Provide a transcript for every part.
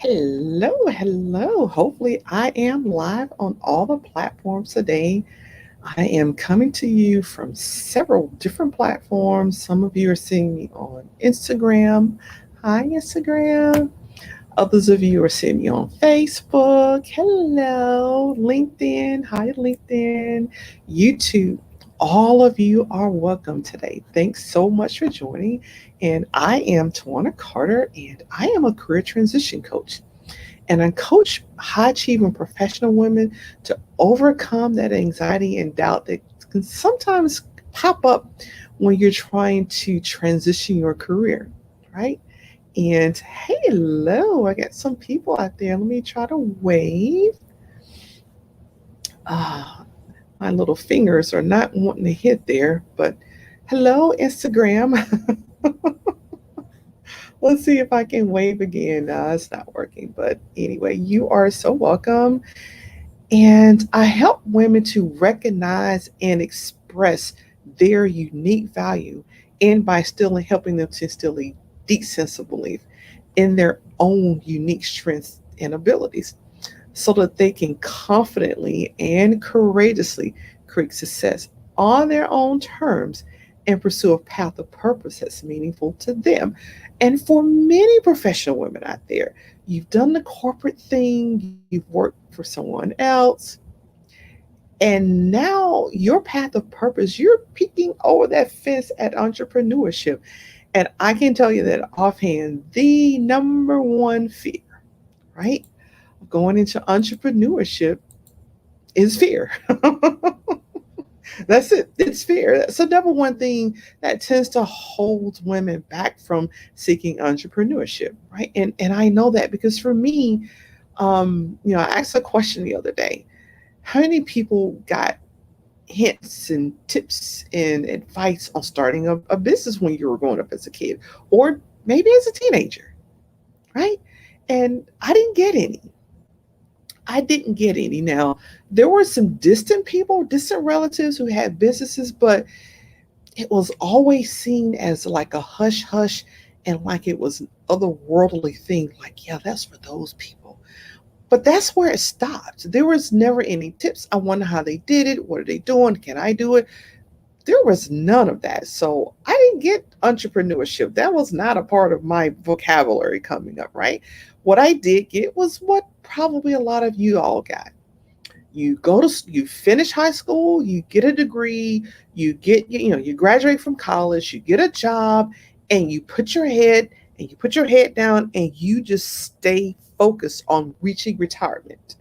Hello, hello. Hopefully, I am live on all the platforms today. I am coming to you from several different platforms. Some of you are seeing me on Instagram. Hi, Instagram. Others of you are seeing me on Facebook. Hello, LinkedIn. Hi, LinkedIn. YouTube. All of you are welcome today. Thanks so much for joining. And I am Tawana Carter, and I am a career transition coach. And I coach high achieving professional women to overcome that anxiety and doubt that can sometimes pop up when you're trying to transition your career, right? And hello, I got some people out there. Let me try to wave. Ah, my little fingers are not wanting to hit there, but hello, Instagram. Let's see if I can wave again. It's not working, but anyway, you are so welcome. And I help women to recognize and express their unique value, and by still helping them to instill a deep sense of belief in their own unique strengths and abilities so that they can confidently and courageously create success on their own terms and pursue a path of purpose that's meaningful to them. And for many professional women out there, you've done the corporate thing, you've worked for someone else, and now your path of purpose, you're peeking over that fence at entrepreneurship. And I can tell you that offhand, the number one fear, right, going into entrepreneurship is fear. That's it. It's fear. That's the number one thing that tends to hold women back from seeking entrepreneurship, right? And I know that because for me, I asked a question the other day. How many people got hints and tips and advice on starting a business when you were growing up as a kid, or maybe as a teenager, right? And I didn't get any. I didn't get any. Now, there were some distant people, distant relatives who had businesses, but it was always seen as like a hush hush and like it was an otherworldly thing. Like, yeah, that's for those people. But that's where it stopped. There was never any tips. I wonder how they did it. What are they doing? Can I do it? There was none of that. So I didn't get entrepreneurship. That was not a part of my vocabulary coming up, right? What I did get was what probably a lot of you all got. You finish high school, you get a degree, you graduate from college, you get a job, and you put your head down and you just stay focused on reaching retirement.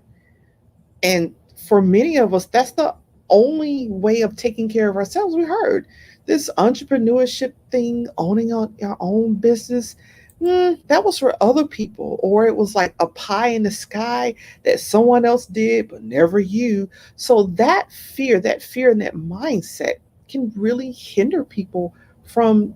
And for many of us, that's the only way of taking care of ourselves. We heard this entrepreneurship thing, owning our own business. That was for other people, or it was like a pie in the sky that someone else did, but never you. So that fear and that mindset can really hinder people from,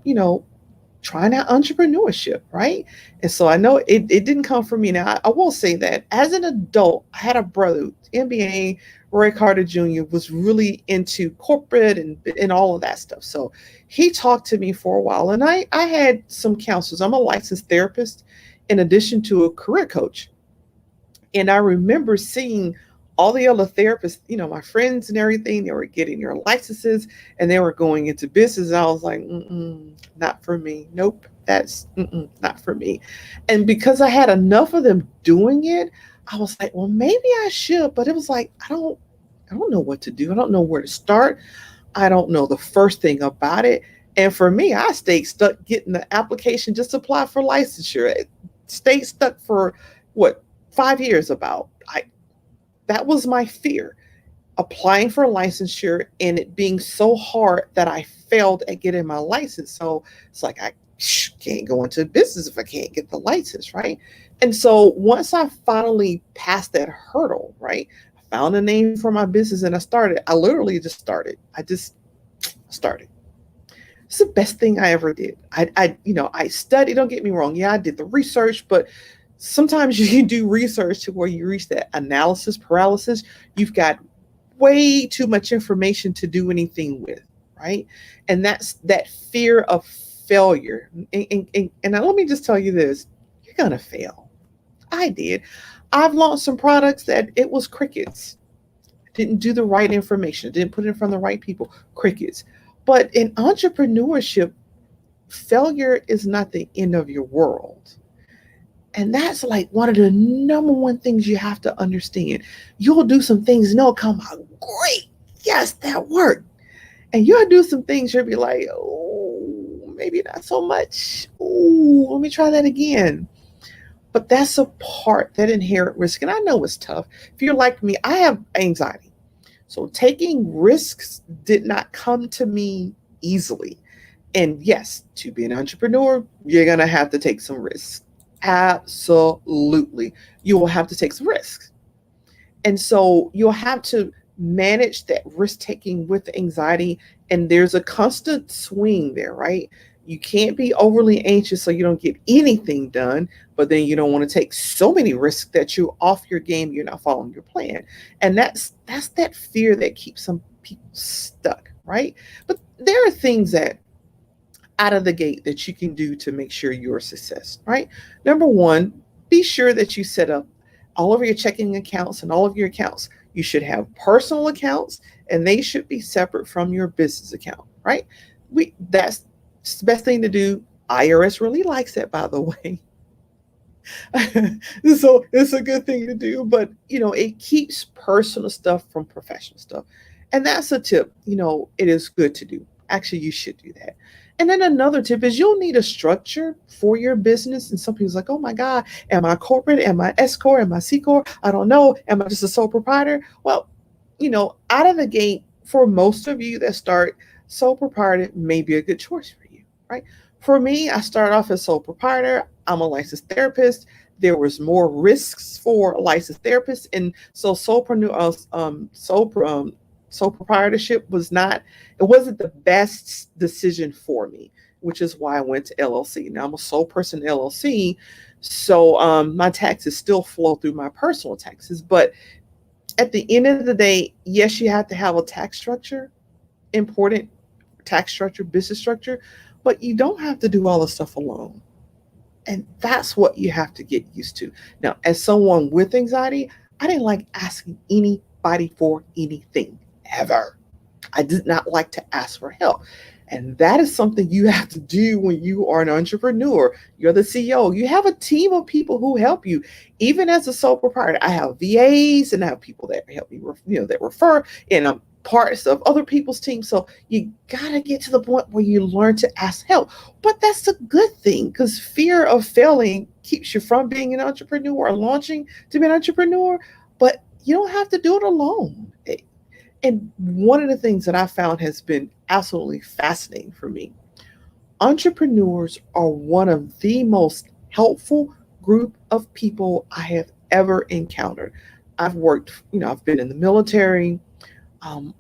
trying out entrepreneurship, right? And so I know it didn't come from me. Now, I will say that as an adult, I had a brother, MBA, Roy Carter Jr., was really into corporate and all of that stuff. So he talked to me for a while, and I had some counselors. I'm a licensed therapist in addition to a career coach. And I remember seeing all the other therapists, my friends and everything, they were getting their licenses and they were going into business. And I was like, not for me. Nope, that's not for me. And because I had enough of them doing it, I was like, well, maybe I should. But it was like, I don't know what to do. I don't know where to start. I don't know the first thing about it. And for me, I stayed stuck getting the application just to apply for licensure. It stayed stuck for what, 5 years about. That was my fear, applying for licensure and it being so hard that I failed at getting my license. So it's like I can't go into business if I can't get the license, right? And so once I finally passed that hurdle, right, I found a name for my business and I started. I literally just started. I just started. It's the best thing I ever did. I studied. Don't get me wrong. Yeah, I did the research, but sometimes you do research to where you reach that analysis paralysis. You've got way too much information to do anything with, right? And that's that fear of failure. And let me just tell you this: you're gonna fail. I did. I've launched some products that it was crickets. Didn't do the right information, didn't put it in front of the right people, crickets. But in entrepreneurship, failure is not the end of your world. And that's like one of the number one things you have to understand. You'll do some things and they'll come out great. Yes, that worked. And you'll do some things, you'll be like, oh, maybe not so much. Oh, let me try that again. But that's a part, that inherent risk. And I know it's tough. If you're like me, I have anxiety. So taking risks did not come to me easily. And yes, to be an entrepreneur, you're going to have to take some risks. Absolutely. You will have to take some risks. And so you'll have to manage that risk taking with anxiety. And there's a constant swing there, right? You can't be overly anxious so you don't get anything done, but then you don't want to take so many risks that you're off your game, you're not following your plan. And that's that fear that keeps some people stuck, right? But there are things that out of the gate that you can do to make sure you're a success, right? Number one, be sure that you set up all of your checking accounts and all of your accounts. You should have personal accounts and they should be separate from your business account, right? That's the best thing to do. IRS really likes that, by the way. So it's a good thing to do, but it keeps personal stuff from professional stuff. And that's a tip, it is good to do. Actually, you should do that. And then another tip is you'll need a structure for your business. And some people's like, oh my God, am I corporate? Am I S Corp? Am I C Corp? I don't know. Am I just a sole proprietor? Well, out of the gate, for most of you that start, sole proprietor may be a good choice for you, right? For me, I started off as sole proprietor. I'm a licensed therapist. There was more risks for licensed therapists, and so sole proprietorship it wasn't the best decision for me, which is why I went to LLC. Now I'm a sole person LLC, so my taxes still flow through my personal taxes. But at the end of the day, yes, you have to have a tax structure, important tax structure, business structure, but you don't have to do all the stuff alone. And that's what you have to get used to. Now, as someone with anxiety, I didn't like asking anybody for anything ever. I did not like to ask for help. And that is something you have to do when you are an entrepreneur. You're the CEO. You have a team of people who help you. Even as a sole proprietor, I have VAs and I have people that help me, that refer, and I'm parts of other people's teams. So you got to get to the point where you learn to ask help. But that's a good thing, because fear of failing keeps you from being an entrepreneur or launching to be an entrepreneur. But you don't have to do it alone. And one of the things that I found has been absolutely fascinating for me, entrepreneurs are one of the most helpful group of people I have ever encountered. I've been in the military.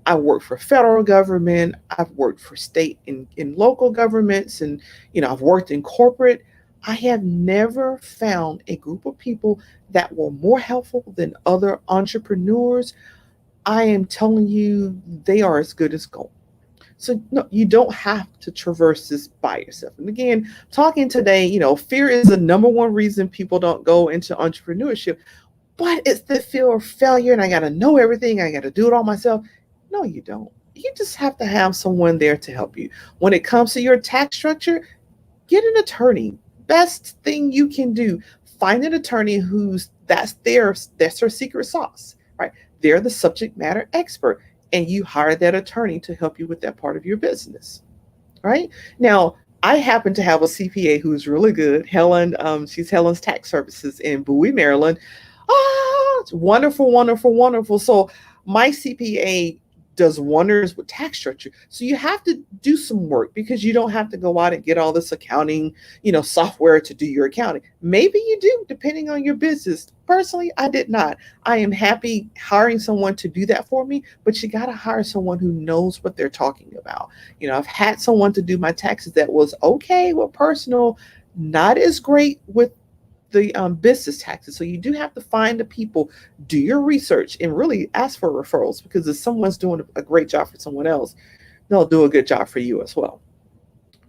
I work for federal government. I've worked for state and in local governments, and I've worked in corporate. I have never found a group of people that were more helpful than other entrepreneurs. I am telling you, they are as good as gold. So no, you don't have to traverse this by yourself. And again, talking today, fear is the number one reason people don't go into entrepreneurship. But it's the fear of failure, and I got to know everything. I got to do it all myself. No, you don't. You just have to have someone there to help you. When it comes to your tax structure, get an attorney. Best thing you can do. Find an attorney that's their secret sauce, right? They're the subject matter expert, and you hire that attorney to help you with that part of your business, right? Now, I happen to have a CPA who's really good, Helen. She's Helen's Tax Services in Bowie, Maryland. It's wonderful, wonderful, wonderful. So my CPA does wonders with tax structure. So you have to do some work, because you don't have to go out and get all this accounting, software to do your accounting. Maybe you do, depending on your business. Personally, I did not. I am happy hiring someone to do that for me, but you got to hire someone who knows what they're talking about. I've had someone to do my taxes that was okay with personal, not as great with the business taxes. So you do have to find the people, do your research, and really ask for referrals, because if someone's doing a great job for someone else, they'll do a good job for you as well.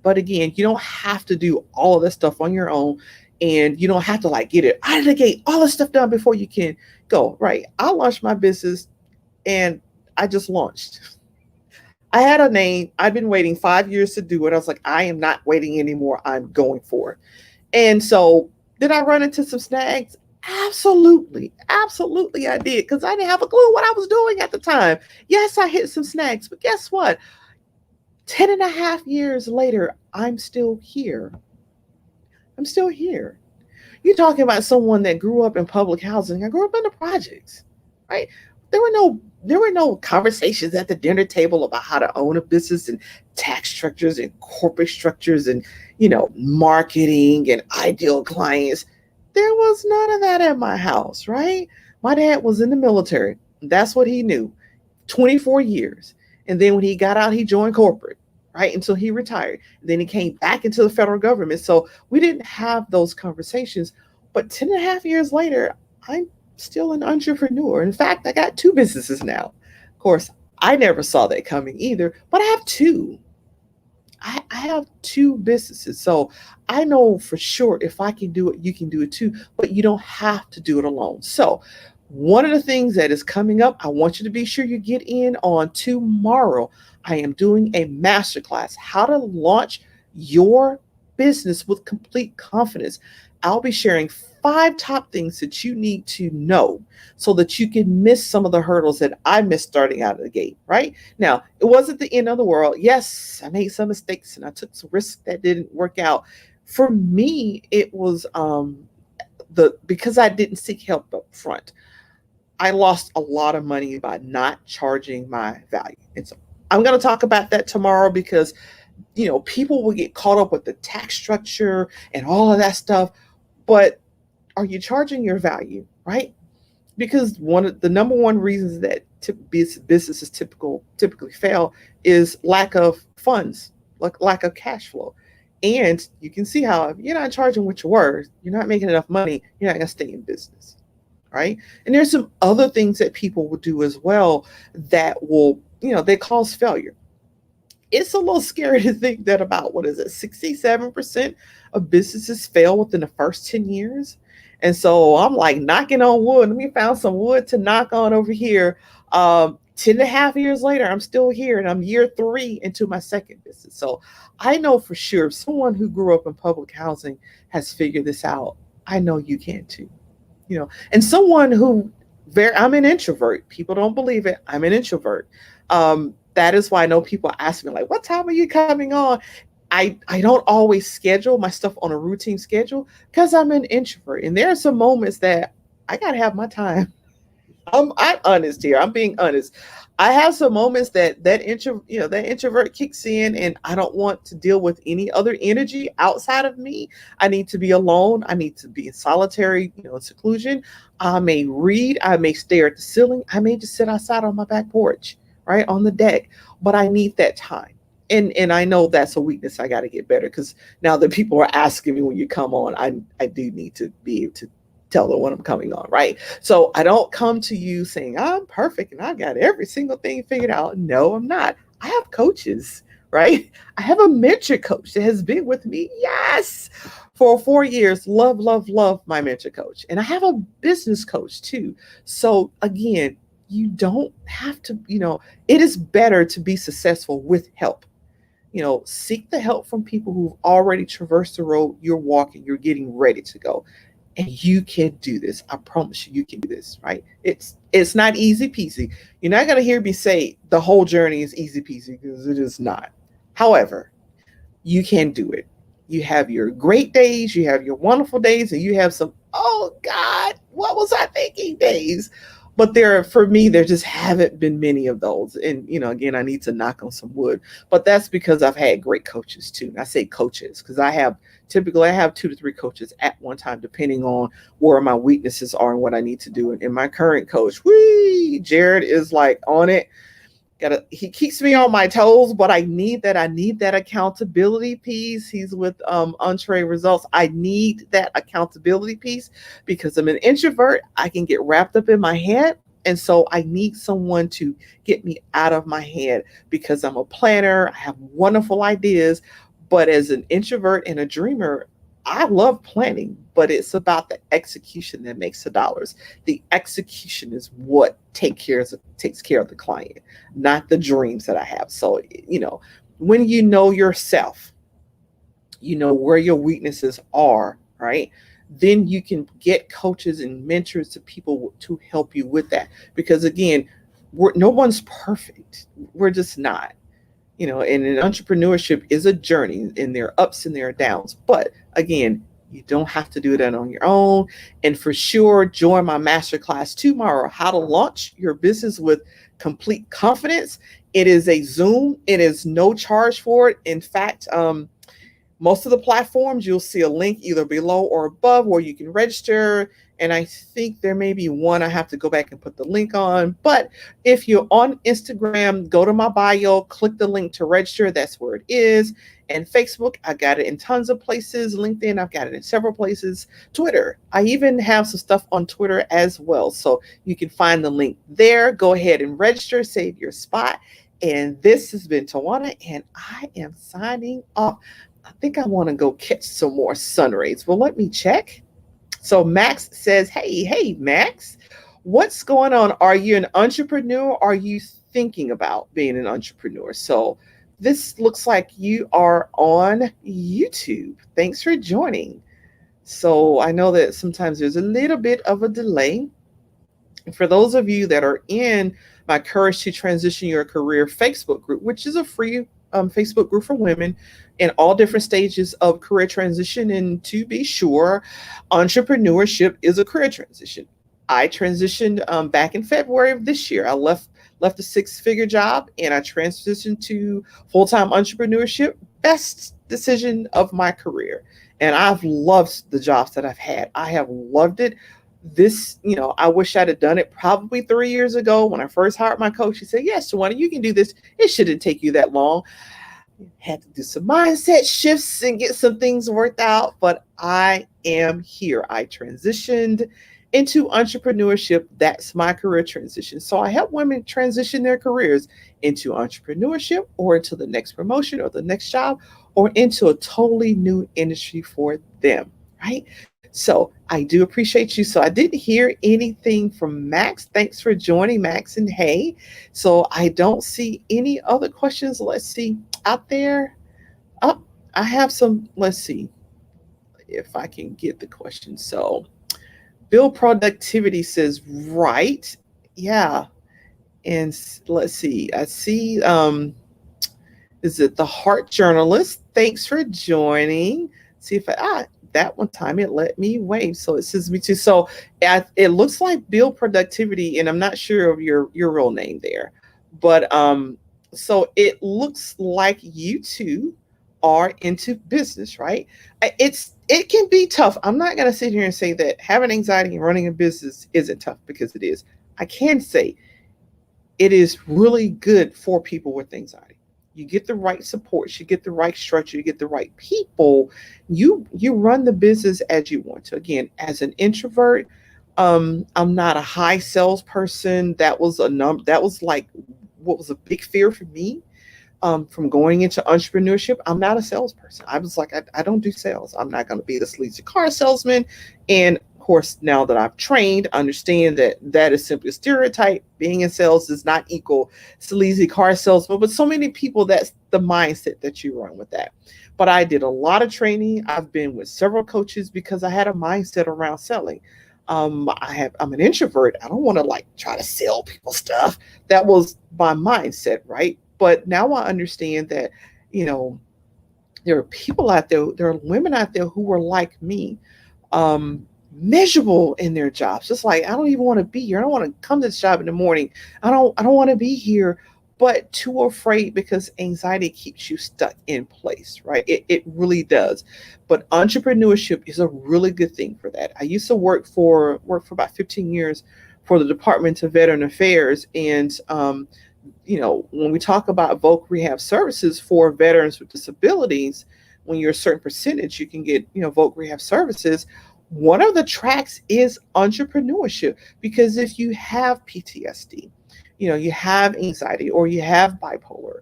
But again, you don't have to do all of this stuff on your own. and you don't have to like get it out of the gate, all the stuff done before you can go. Right. I launched my business and I just launched. I had a name. I've been waiting 5 years to do it. I was like, I am not waiting anymore. I'm going for it. And so, did I run into some snags? Absolutely. Absolutely, I did, because I didn't have a clue what I was doing at the time. Yes, I hit some snags, but guess what? 10 and a half years later, I'm still here. I'm still here. You're talking about someone that grew up in public housing. I grew up in the projects, right? There were no conversations at the dinner table about how to own a business and tax structures and corporate structures and marketing and ideal clients. There was none of that at my house, right? My dad was in the military. That's what he knew. 24 years. And then when he got out, he joined corporate, right? Until he retired. Then he came back into the federal government. So we didn't have those conversations. But 10 and a half years later, I'm still an entrepreneur. In fact, I got two businesses now. Of course, I never saw that coming either, but I have two. I have two businesses. So I know for sure if I can do it, you can do it too, but you don't have to do it alone. So one of the things that is coming up, I want you to be sure you get in on tomorrow. I am doing a masterclass, how to launch your business with complete confidence. I'll be sharing 5 top things that you need to know so that you can miss some of the hurdles that I missed starting out of the gate, right? Now, it wasn't the end of the world. Yes, I made some mistakes and I took some risks that didn't work out. For me, it was the because I didn't seek help up front. I lost a lot of money by not charging my value. And so I'm going to talk about that tomorrow because, people will get caught up with the tax structure and all of that stuff. But are you charging your value, right? Because one of the number one reasons that businesses typically fail is lack of funds, like lack of cash flow. And you can see how if you're not charging what you're worth, you're not making enough money, you're not going to stay in business, right? And there's some other things that people will do as well that will, they cause failure. It's a little scary to think that about, what is it, 67% of businesses fail within the first 10 years. And so I'm like knocking on wood. Let me find some wood to knock on over here. 10 and a half years later, I'm still here and I'm year 3 into my second business. So I know for sure if someone who grew up in public housing has figured this out, I know you can too. And someone who I'm an introvert. People don't believe it. I'm an introvert. That is why I know people ask me like, what time are you coming on? I don't always schedule my stuff on a routine schedule because I'm an introvert. And there are some moments that I gotta have my time. I'm honest here. I'm being honest. I have some moments that introvert kicks in, and I don't want to deal with any other energy outside of me. I need to be alone. I need to be in solitary, seclusion. I may read. I may stare at the ceiling. I may just sit outside on my back porch, right on the deck. But I need that time. And I know that's a weakness. I got to get better because now that people are asking me when you come on, I do need to be able to tell them when I'm coming on, right? So I don't come to you saying I'm perfect and I've got every single thing figured out. No, I'm not. I have coaches, right? I have a mentor coach that has been with me, yes, for 4 years. Love, love, love my mentor coach. And I have a business coach too. So again, you don't have to, it is better to be successful with help. Seek the help from people who've already traversed the road you're walking, you're getting ready to go. And you can do this. I promise you can do this, right? It's not easy peasy. You're not going to hear me say the whole journey is easy peasy because it is not. However, you can do it. You have your great days, you have your wonderful days, and you have some, oh God, what was I thinking days? But for me, there just haven't been many of those. And, again, I need to knock on some wood, but that's because I've had great coaches too. And I say coaches because I have 2 to 3 coaches at one time, depending on where my weaknesses are and what I need to do. And my current coach, Jared, is like on it. He keeps me on my toes, but I need that accountability piece. He's with Entree Results. I need that accountability piece because I'm an introvert. I can get wrapped up in my head. And so I need someone to get me out of my head because I'm a planner. I have wonderful ideas. But as an introvert and a dreamer, I love planning, but it's about the execution that makes the dollars. The execution is what takes care of the client, not the dreams that I have. So, when you know yourself, you know where your weaknesses are, right? Then you can get coaches and mentors to people to help you with that. Because again, no one's perfect. We're just not. And an entrepreneurship is a journey, and there are ups and there are downs. But again, you don't have to do that on your own. And for sure, join my masterclass tomorrow, how to launch your business with complete confidence. It is a Zoom. It is no charge for it. In fact, most of the platforms, you'll see a link either below or above where you can register. And I think there may be one I have to go back and put the link on. But if you're on Instagram, go to my bio, click the link to register. That's where it is. And Facebook, I got it in tons of places. LinkedIn, I've got it in several places. Twitter, I even have some stuff on Twitter as well. So you can find the link there. Go ahead and register, save your spot. And this has been Tawana, and I am signing off. I think I want to go catch some more sun rays. Well, let me check. So Max says, hey, Max, what's going on? Are you an entrepreneur? Are you thinking about being an entrepreneur? So this looks like you are on YouTube. Thanks for joining. So I know that sometimes there's a little bit of a delay. For those of you that are in my Courage to Transition Your Career Facebook group, which is a free Facebook group for women in all different stages of career transition. And to be sure, entrepreneurship is a career transition. I transitioned back in February of this year. I left a six-figure job and I transitioned to full-time entrepreneurship. Best decision of my career. And I've loved the jobs that I've had. I have loved it. This, I wish I'd have done it probably 3 years ago when I first hired my coach. She said, yes, Tawana, you can do this. It shouldn't take you that long. Had to do some mindset shifts and get some things worked out, but I am here. I transitioned into entrepreneurship. That's my career transition. So I help women transition their careers into entrepreneurship or into the next promotion or the next job or into a totally new industry for them, right? So I do appreciate you. So I didn't hear anything from Max. Thanks for joining, Max, and hey. So I don't see any other questions. Let's see out there. Oh, I have some. Let's see if I can get the question. So Bill Productivity says, right. Yeah. And let's see. I see, is it the Heart Journalist? Thanks for joining. See if that one time it let me wave, so it says me too. So it looks like Bill Productivity, and I'm not sure of your real name there, but so it looks like you two are into business, right? It can be tough. I'm not going to sit here and say that having anxiety and running a business isn't tough, because it is. I can say it is really good for people with anxiety. You get the right supports, you get the right structure, you get the right people, you run the business as you want to. Again, as an introvert, I'm not a high salesperson. That was like what was a big fear for me. From going into entrepreneurship, I'm not a salesperson. I was like, I don't do sales. I'm not going to be the sleazy car salesman. And of course, now that I've trained, I understand that is simply a stereotype. Being in sales does not equal sleazy car salesman. But so many people, that's the mindset that you run with that. But I did a lot of training. I've been with several coaches because I had a mindset around selling. I'm an introvert. I don't want to try to sell people stuff. That was my mindset, right? But now I understand that, there are people out there, there are women out there who are like me, miserable in their jobs. Just like, I don't even want to be here. I don't want to come to this job in the morning. I don't want to be here, but too afraid because anxiety keeps you stuck in place, right? It really does. But entrepreneurship is a really good thing for that. I used to work for about 15 years for the Department of Veteran Affairs, and when we talk about voc rehab services for veterans with disabilities, when you're a certain percentage, you can get, voc rehab services. One of the tracks is entrepreneurship, because if you have PTSD, you have anxiety, or you have bipolar,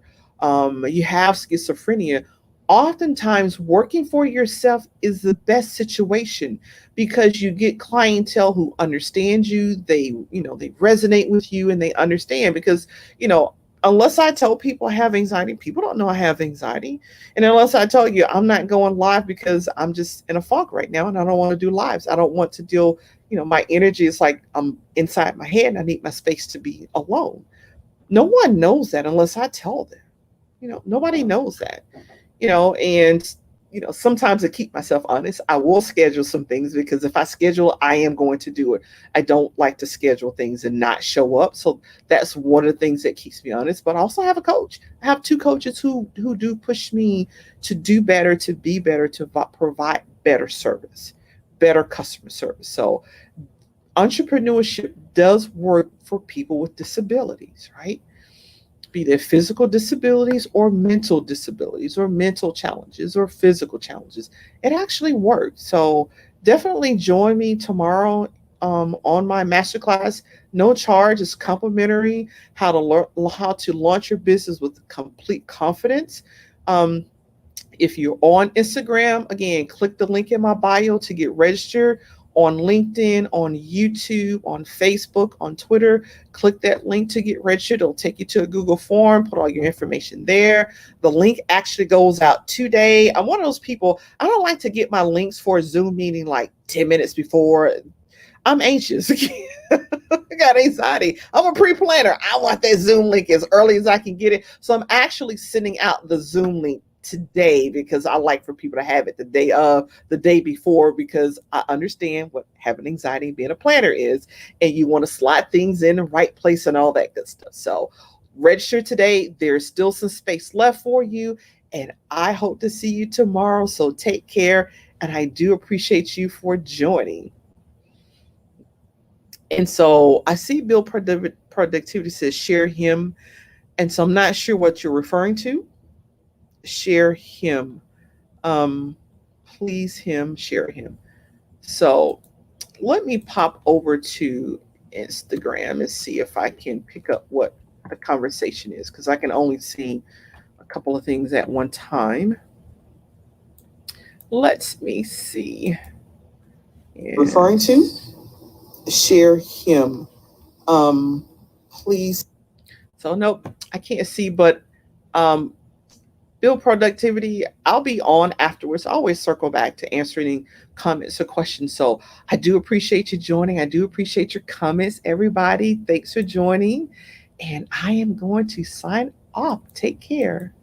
you have schizophrenia, oftentimes working for yourself is the best situation because you get clientele who understand you. They resonate with you and they understand because, you know, unless I tell people I have anxiety, people don't know I have anxiety. And unless I tell you I'm not going live because I'm just in a funk right now and I don't want to do lives. I don't want to deal, my energy is like I'm inside my head and I need my space to be alone. No one knows that unless I tell them. Nobody knows that. And sometimes to keep myself honest, I will schedule some things because if I schedule, I am going to do it. I don't like to schedule things and not show up. So that's one of the things that keeps me honest. But I also have a coach. I have two coaches who do push me to do better, to be better, to provide better service, better customer service. So entrepreneurship does work for people with disabilities, right? Be they physical disabilities or mental challenges or physical challenges. It actually works. So definitely join me tomorrow on my masterclass. No charge, it's complimentary. How to learn how to launch your business with complete confidence. Um, if you're on Instagram, again, click the link in my bio to get registered. On LinkedIn, on YouTube, on Facebook, on Twitter, click that link to get registered. It'll take you to a Google form, put all your information there. The link actually goes out today. I'm one of those people, I don't like to get my links for a Zoom meeting like 10 minutes before. I'm anxious. I got anxiety. I'm a pre-planner. I want that Zoom link as early as I can get it. So I'm actually sending out the Zoom link today because I like for people to have it the day before, because I understand what having anxiety and being a planner is, and you want to slide things in the right place and all that good stuff. So register today. There's still some space left for you, and I hope to see you tomorrow. So take care, and I do appreciate you for joining. And so I see Bill Productivity says share him. And so I'm not sure what you're referring to. Share him. Um, please him, share him. So let me pop over to Instagram and see if I can pick up what the conversation is because I can only see a couple of things at one time. Let me see. And referring to share him. Please. So nope, I can't see, but build productivity. I'll be on afterwards. I always circle back to answering comments or questions. So I do appreciate you joining. I do appreciate your comments, everybody. Thanks for joining. And I am going to sign off. Take care.